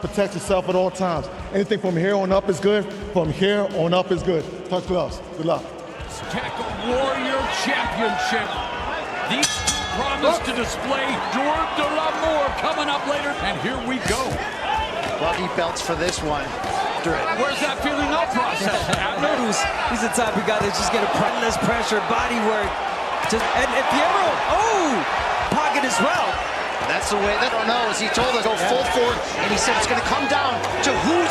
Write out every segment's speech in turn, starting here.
Protect yourself at all times. Anything from here on up is good. From here on up is good. Touch gloves. Good luck. Aztec Warrior Championship. These two promise to display Jour de l'Amour coming up later. And here we go. Lucky belts for this one. Where's that feeling out process? He's the type of guy that's just gonna put less pressure, body work. And Fierro, pocket as well. That's the way they don't know, as he told us, go full forward, and he said it's going to come down to who's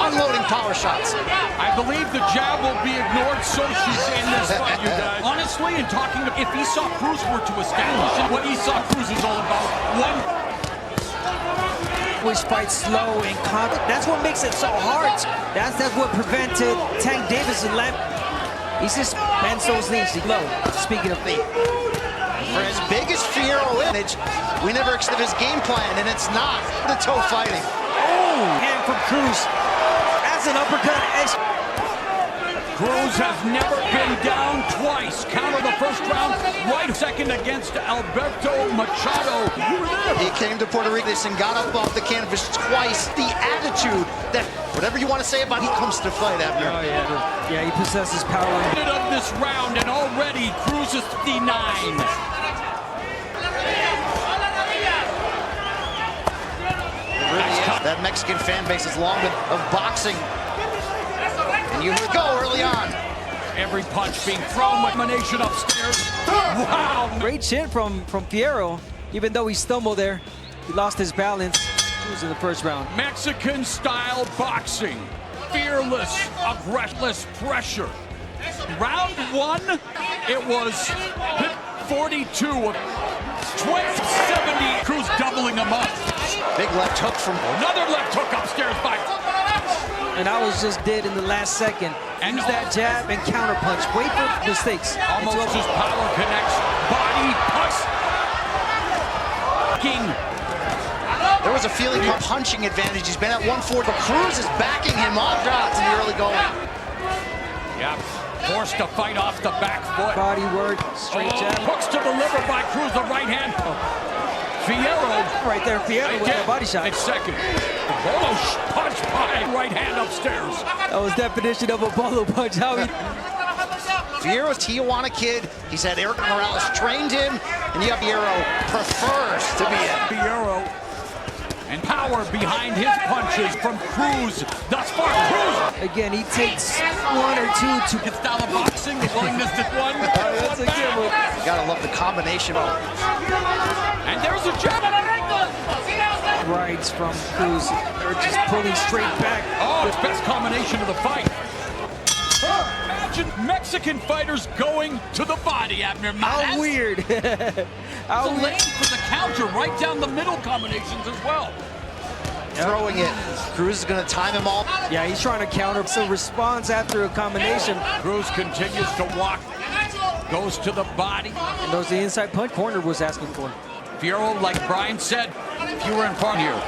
unloading power shots. I believe the jab will be ignored, so she's in this fight, you guys. Honestly, in talking, if Esau Cruz were to establish what Esau Cruz is all about, which fights slow and calm. That's what makes it so hard. That's what prevented Tank Davis and Lamb. He's just bends those knees low. Speaking of feet. For as big as Fierro image, we never accepted his game plan, and it's not the toe fighting. Oh, hand from Cruz. That's an uppercut. Cruz has never been down twice. Counter the first round, right second against Alberto Machado. He came to Puerto Rico and got up off the canvas twice. The attitude that, whatever you want to say about, he comes to fight after. Oh, yeah. Yeah, he possesses power. End of this round, and already Cruz is 59. That Mexican fan base is long of boxing. And you go early on. Every punch being thrown with emanation upstairs. Wow! Great chin from Fierro. Even though he stumbled there, he lost his balance. He was in the first round. Mexican-style boxing. Fearless, aggressive pressure. Round one, it was 42 of 70. Cruz doubling him up. Big left hook from another left hook upstairs by. And I was just dead in the last second. And use that jab and counter punch. Wait for mistakes. Almost his power connects. Body punch. King. There was a feeling of punching advantage. He's been at 140, but Cruz is backing him off shots in the early going. Yeah, forced to fight off the back foot. Body work, straight jab. Hooks to the liver by Cruz, the right hand. Fierro. Right there, Fierro with a body shot. It's second. Bolo punch by right hand upstairs. That was definition of a bolo punch. How he... Fierro's Tijuana kid. He said Eric Morales trained him, and yet Fierro prefers to be in. Fierro. And power behind his punches from Cruz. Thus far, Cruz. Again, he takes one or two to his style of boxing, the willingness to one. That's a good one. You gotta love the combination. And there's a jab. Rights from Cruz. They're just pulling straight back. Oh, it's best combination of the fight. Imagine Mexican fighters going to the body, Abner. How weird. How weird. For the counter, right down the middle combinations as well. Throwing it. Cruz is going to time him all. Yeah, he's trying to counter. So response after a combination. Cruz continues to walk. Goes to the body. And those the inside punch corner was asking for. Fierro, like Brian said, if you were in front here,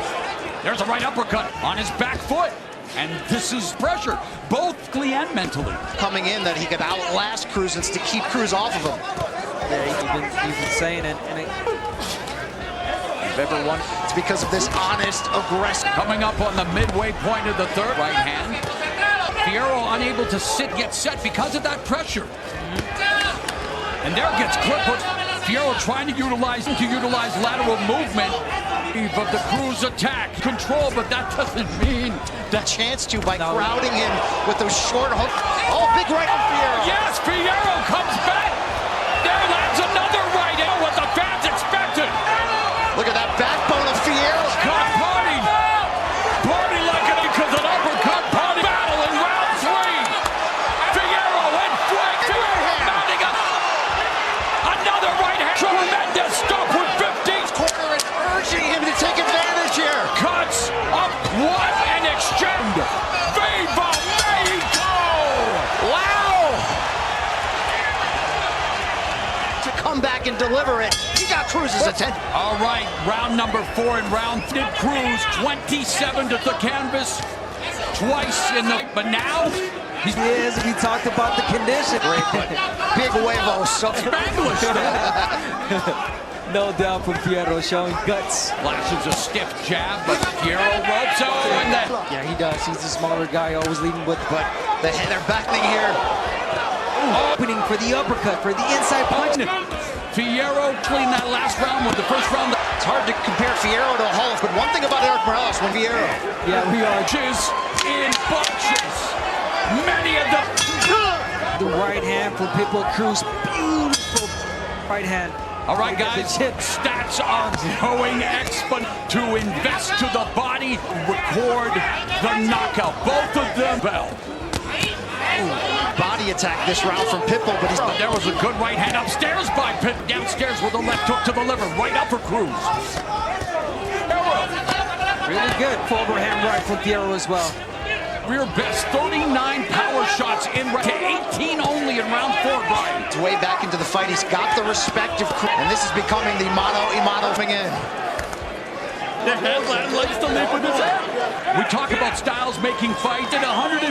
there's a right uppercut on his back foot. And this is pressure, both physically and mentally. Coming in that he could outlast Cruz and to keep Cruz off of him. Yeah, you've been saying it. And if ever won, it's because of this honest, aggressive. Coming up on the midway point of the third, right hand. Fierro unable to sit, get set because of that pressure. And there gets clipped. Fierro trying to utilize lateral movement of the Cruz attack. Control, but that doesn't mean that chance to by crowding him with those short hooks. Oh, big right on Fierro. Yes, Fierro comes back. There lands another right in what the fans expected. Look at that backbone of Fierro. God, party. Party like it because an uppercut party battle in round three. Fierro in flank. Mounting up. Another right hand. Tremendous stop with 15. Corner and urging him to take advantage here. Cuts up. What an exchange. Viva Mexico. Wow. To come back and deliver it. He got Cruz's attention. All right, round number 4 and round. Did Cruz 27 to the canvas. Twice in the, but now he is. We talked about the condition. Great, but big huevos. So Spanglish. No doubt from Fierro showing guts. Flashes a stiff jab, but Fierro ropes out. He's the smaller guy, always leading with. But they're backing here. Opening for the uppercut, for the inside punch. Fierro cleaned that last round with the first round. It's hard to compare Fierro to Hall, but one thing about Eric Morales, when Fierro. Yeah, we are. In bunches. Many of them. The right hand for Pitbull Cruz. Beautiful right hand. All right, guys. Stats are going exponential. To invest to the body, record the knockout. Both of them fell. Body attack this round from Pitbull, but there was a good right hand upstairs by Pitt. Downstairs with a left hook to the liver, right up for Cruz. Really good overhand right from Fierro as well. Rear best 39 power shots in round to 18 only in round 4, Brian. It's way back into the fight. He's got the respect of Cruz, and this is becoming the mano thing in. The headland likes to live with his head. We talk about Styles making fight. Did 114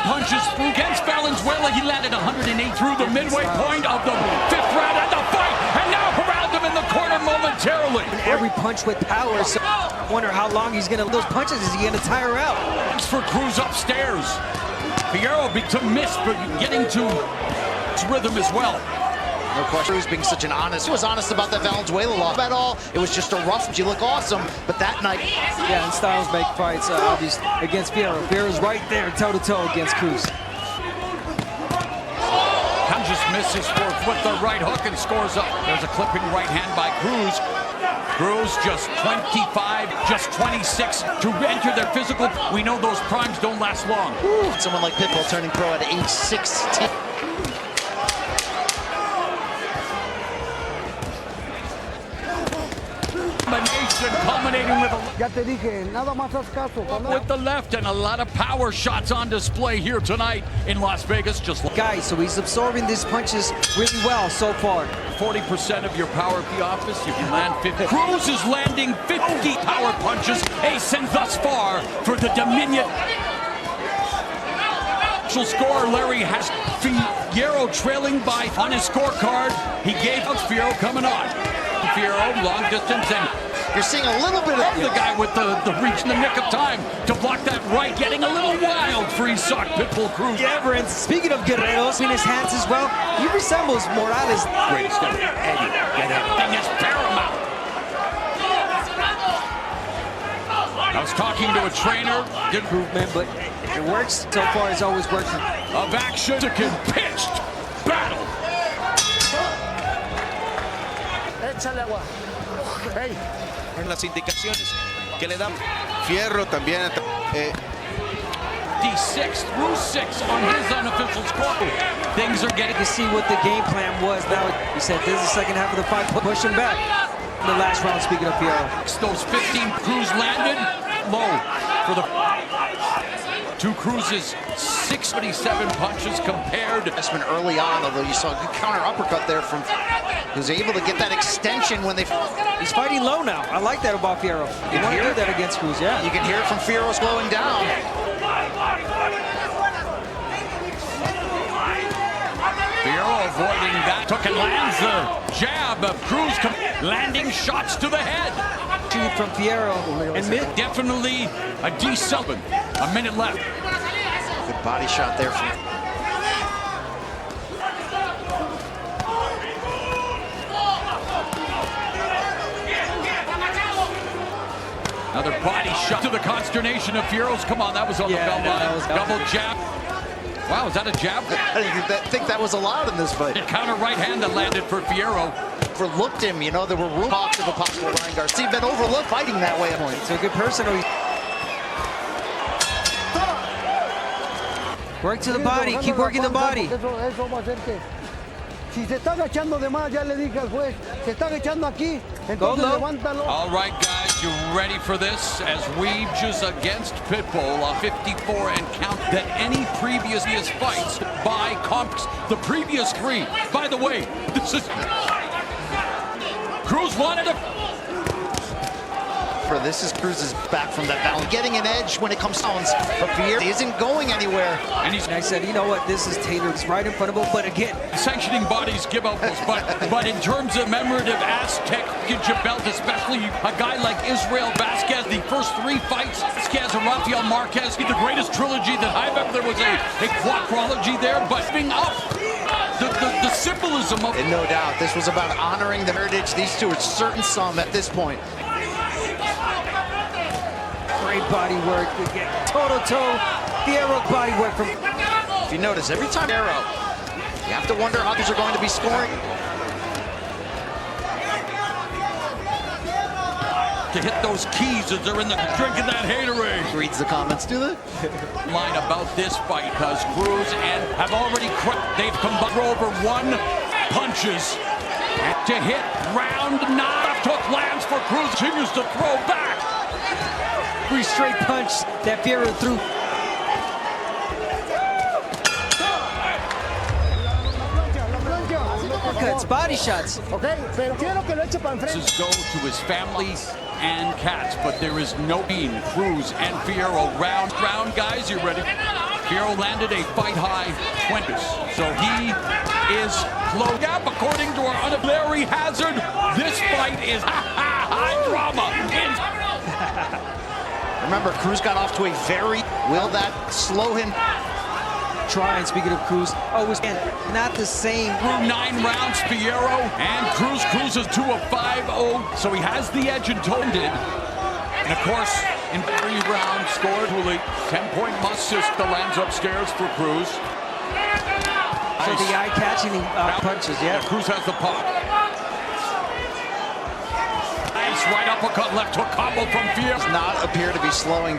punches through against Valenzuela. He landed 108 through the midway point of the 5th round of the fight. And now around him in the corner momentarily. Every punch with power. So I wonder how long he's going to, those punches, is he going to tire out? Thanks for Cruz upstairs. Fierro to miss, but getting to his rhythm as well. No question. Cruz being such an honest. He was honest about that Valenzuela loss. At all, it was just a rough. You look awesome, but that night. Yeah, and Styles make fights obviously against Fierro. Fierro's right there, toe to toe against Cruz. Ham just misses with the right hook and scores up. There's a clipping right hand by Cruz. Cruz just 25, just 26 to enter their physical. We know those primes don't last long. Someone like Pitbull turning pro at age 16. Culminating with Ya te dije, nada más haz caso. with the left and a lot of power shots on display here tonight in Las Vegas. Just Guys, so he's absorbing these punches really well so far. 40% of your power at the office if you land 50. Cruz is landing 50 power punches, acing thus far for the Dominion. Score, Larry has Fierro trailing by on his scorecard. He gave us Fierro coming on. Fierro, long distance, and you're seeing a little bit of the guy with the reach in the nick of time to block that right, getting a little wild free sock Pitbull Cruz. Yeah, and speaking of Guerreros in his hands as well, he resembles Morales. Greatest ever. Eddie, get everything is paramount. I was talking to a trainer. Good improvement, but it works so far. It's always working. Of action, pitched battle. Échale agua. Hey. En las indicaciones que le dan. Fierro también. D6 through 6 on his unofficial score. Things are getting to see what the game plan was. Now he said this is the second half of the fight. Push him back. In the last round, speaking of Fierro. Those 15 Cruz landed low for the two Cruz's 67 punches compared. Investment early on, although you saw a good counter uppercut there from. He was able to get that extension when they. He's fighting low now. I like that about Fierro. You want to do that against Cruz, yeah. You can hear it from Fierro slowing down. Fierro avoiding that. Took and lands the jab of Cruz landing shots to the head. From Fierro. And definitely a D7. A minute left. Good body shot there from. Another body shot to the consternation of Fierro's. Come on, that was on the bell line. Double jab. Wow, is that a jab? I didn't think that was allowed in this fight. The counter right hand that landed for Fierro. Overlooked him, you know, there were talks of a possible Ryan Garcia. Been overlooked fighting that way at points. So a good person. Work to the body, keep working the body. Eso va a hacer que si se está agachando de más, ya le dije al juez, se está agachando aquí, entonces levántalo. All right, guys, you ready for this? As we just against Pitbull, a 54 and count than any previous fights by comps. The previous 3. By the way, this is Cruz wanted to. This is Cruz's back from that balance. Getting an edge when it comes to downs, but Fierro isn't going anywhere. And I said, you know what, this is Taylor. It's right in front of him, but again, sanctioning bodies give out those, but in terms of commemorative Aztec belt, especially a guy like Israel Vasquez, the first 3 fights, Vasquez and Rafael Marquez, the greatest trilogy that I've ever, there was a quadrology there, but being up, the symbolism of... And no doubt, this was about honoring the heritage. These two are certain some at this point. great body work. We get toe-to-toe, Fierro body work from... If you notice, every time Fierro, you have to wonder how these are going to be scoring. To hit those keys as they're in the drinking that haterade. Reads the comments, do they? Line about this fight because Cruz and have already they've combined over 1 punches to hit round 9. Left hook lands for Cruz, continues to throw back. 3 straight punch that Fierro threw. Cuts, body shots. This is go to his family and cats, but there is no bean. Cruz and Fierro round guys, you ready? Fierro landed a fight high 20s, so he is low gap according to our Honorary hazard. This fight is high drama. Remember, Cruz got off to a very, will that slow him? Trying, speaking of Cruz, always not the same. Through 9 rounds, Fierro, and Cruz cruises to a 5-0, so he has the edge and toned it. And of course, in 3 rounds, scored Willie, 10-point assist that lands upstairs for Cruz. So the eye-catching punches, yeah. Cruz has the pop. Nice right uppercut, left hook combo from Fierro. Does not appear to be slowing.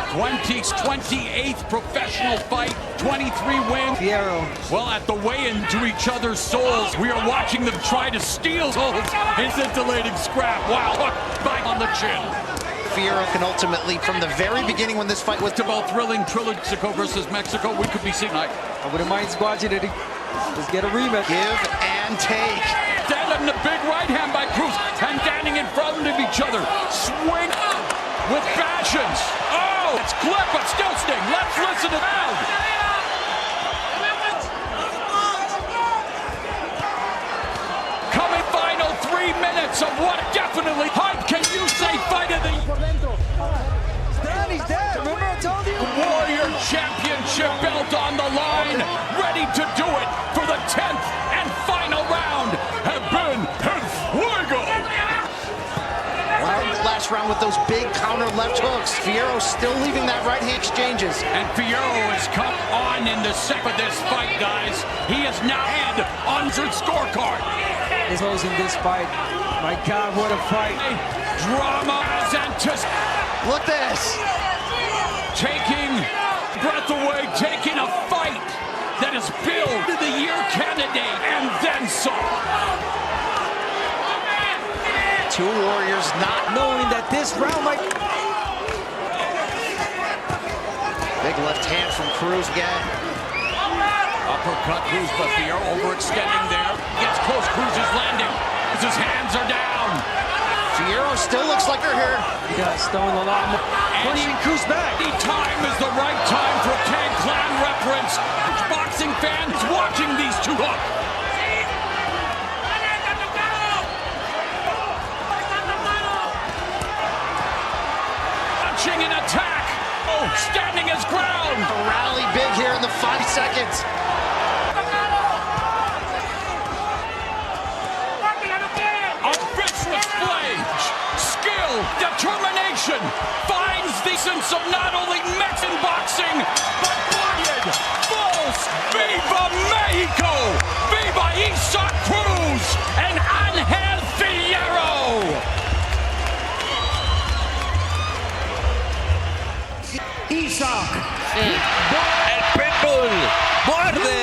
28th professional fight, 23 wins. Fierro. Well, at the weigh-in to each other's souls, we are watching them try to steal souls. Scintillating scrap. Wow, hook back on the chin. Fierro can ultimately, from the very beginning when this fight was About thrilling trilogy, Mexico versus Mexico, we could be seeing tonight. I wouldn't mind watching it. Let's get a rematch. give and take. Standing the big right hand by Cruz and standing in front of each other. Swing with passions. Oh, it's clip, but still sting. Let's listen to that. Coming final 3 minutes of what definitely hype can you say fight of the He's dead. Remember I told you? Warrior Championship belt on the line, ready to do it for the 10th and final round. Have been en fuego. Last round with those big counter left hooks. Fierro still leaving that right hand exchanges. And Fierro has come on in the second of this fight, guys. He is now head on the scorecard. He's losing this fight. My God, what a fight. Drama as anticipated. Look this. Taking breath away, taking a fight that is billed to the year candidate and then some. 2 warriors not Knowing that this round might... big left hand from Cruz again. Uppercut Cruz, but Fierro overextending there. Gets close, Cruz is landing. His hands are down. Fierro still looks like they're here. He got throwing a lot more. Pushing Cruz back. Any time is the right time for a Tang Clan reference. Boxing fans watching these two up. Launching an attack. Oh, standing his ground. A rally big here in the 5 seconds. A vicious flame. Skill, determination finds the sense of not only Mexican boxing, but quiet, false. Viva Mexico! Viva Isaac Cruz and Angel Fierro! El Pitbull muerde